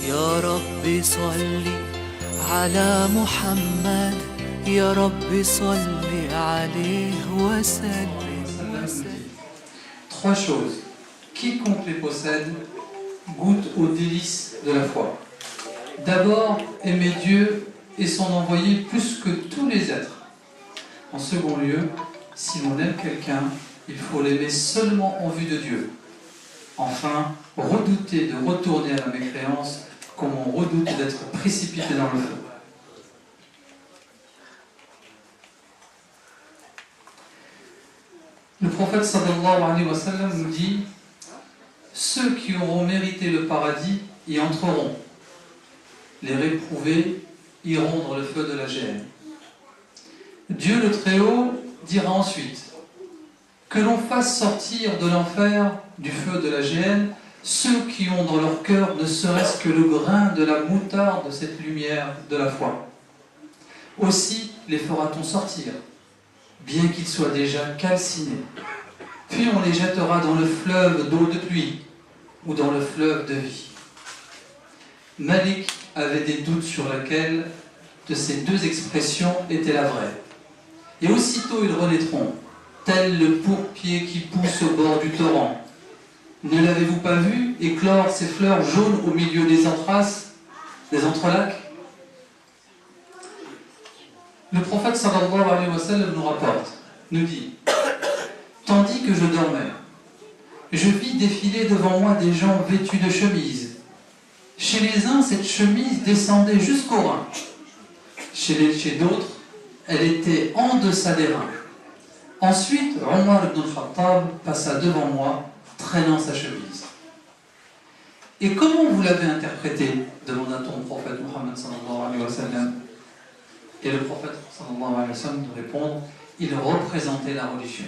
يا رب صل على محمد يا رب صل عليه وسلم. Trois choses. Quiconque les possède goûte aux délices de la foi. D'abord, aimer Dieu et son envoyé plus que tous les êtres. En second lieu, si l'on aime quelqu'un, il faut l'aimer seulement en vue de Dieu. Enfin, redouter de retourner à la mécréance comme on redoute d'être précipité dans le feu. Le prophète sallallahu alayhi wa sallam nous dit: ceux qui auront mérité le paradis y entreront. Les réprouvés iront dans le feu de la géhenne. Dieu le Très-Haut dira ensuite: que l'on fasse sortir de l'enfer, du feu de la géhenne, ceux qui ont dans leur cœur ne serait-ce que le grain de la moutarde de cette lumière de la foi. Aussi les fera-t-on sortir, bien qu'ils soient déjà calcinés. Puis on les jettera dans le fleuve d'eau de pluie ou dans le fleuve de vie. Malik avait des doutes sur laquelle de ces deux expressions était la vraie. Et aussitôt ils renaîtront, tel le pourpier qui pousse au bord du torrent. Ne l'avez-vous pas vu éclore ses fleurs jaunes au milieu des entrelacs? Le prophète sallallahu alayhi wa sallam nous rapporte, nous dit: tandis que je dormais, je vis défiler devant moi des gens vêtus de chemises. Chez les uns, cette chemise descendait jusqu'aux reins. Chez d'autres, elle était en deçà des reins. Ensuite, Omar ibn al-Khattab passa devant moi, traînant sa chemise. Et comment vous l'avez interprété? Demanda-t-on au prophète Muhammad sallallahu alayhi wa sallam. Et le prophète sallallahu alayhi wa sallam nous répond: il représentait la religion.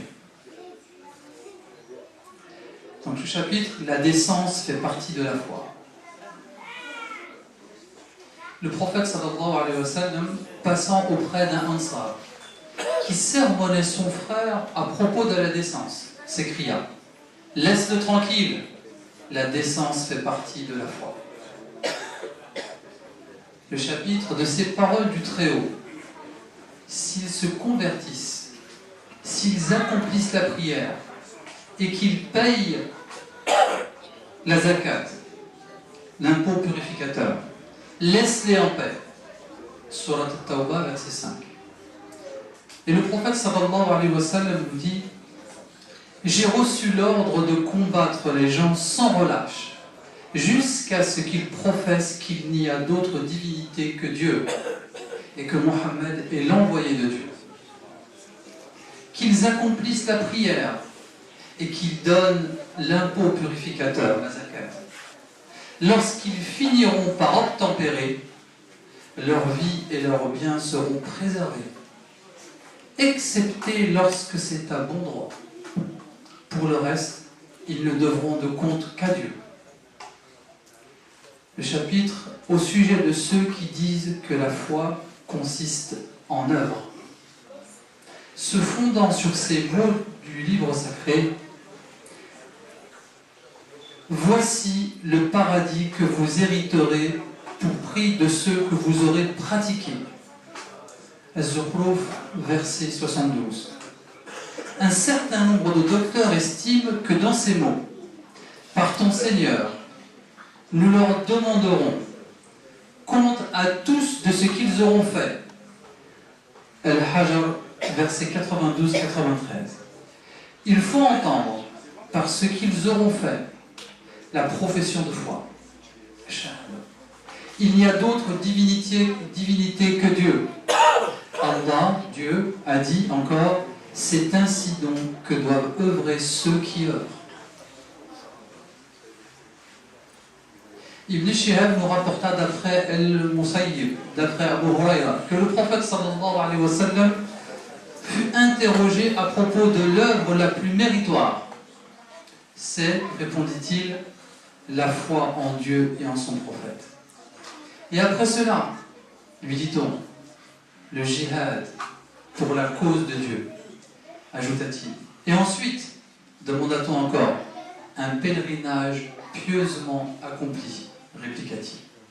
Donc ce chapitre, la décence fait partie de la foi. Le prophète sallallahu alayhi wa sallam, passant auprès d'un Ansar qui sermonnait son frère à propos de la décence, s'écria: laisse-le tranquille, la décence fait partie de la foi. Le chapitre de ces paroles du Très-Haut: s'ils se convertissent, s'ils accomplissent la prière et qu'ils payent la zakat, l'impôt purificateur, laisse-les en paix. Surat At-Tawbah, verset 5. Et le prophète sallallahu alayhi wa sallam nous dit: j'ai reçu l'ordre de combattre les gens sans relâche, jusqu'à ce qu'ils professent qu'il n'y a d'autre divinité que Dieu, et que Mohammed est l'envoyé de Dieu. Qu'ils accomplissent la prière, et qu'ils donnent l'impôt purificateur, la zakat. Lorsqu'ils finiront par obtempérer, leur vie et leurs biens seront préservés, excepté lorsque c'est à bon droit. Pour le reste, ils ne devront de compte qu'à Dieu. Le chapitre au sujet de ceux qui disent que la foi consiste en œuvre. Se fondant sur ces mots du livre sacré: voici le paradis que vous hériterez pour prix de ceux que vous aurez pratiqués. Az-Zukhruf, verset 72. Un certain nombre de docteurs estiment que dans ces mots, par ton Seigneur, nous leur demanderons compte à tous de ce qu'ils auront fait. Al-Hajar, verset 92-93. Il faut entendre par ce qu'ils auront fait la profession de foi. Il n'y a d'autre divinité que Dieu. Allah, Dieu, a dit encore: c'est ainsi donc que doivent œuvrer ceux qui œuvrent. Ibn Shihab nous rapporta d'après Al-Musayyib, d'après Abu Huraira, que le prophète sallallahu alayhi wa sallam fut interrogé à propos de l'œuvre la plus méritoire. C'est, répondit-il, la foi en Dieu et en son prophète. Et après cela, lui dit-on, le jihad pour la cause de Dieu, ajouta-t-il. Et ensuite, demanda-t-on encore, un pèlerinage pieusement accompli, répliqua-t-il.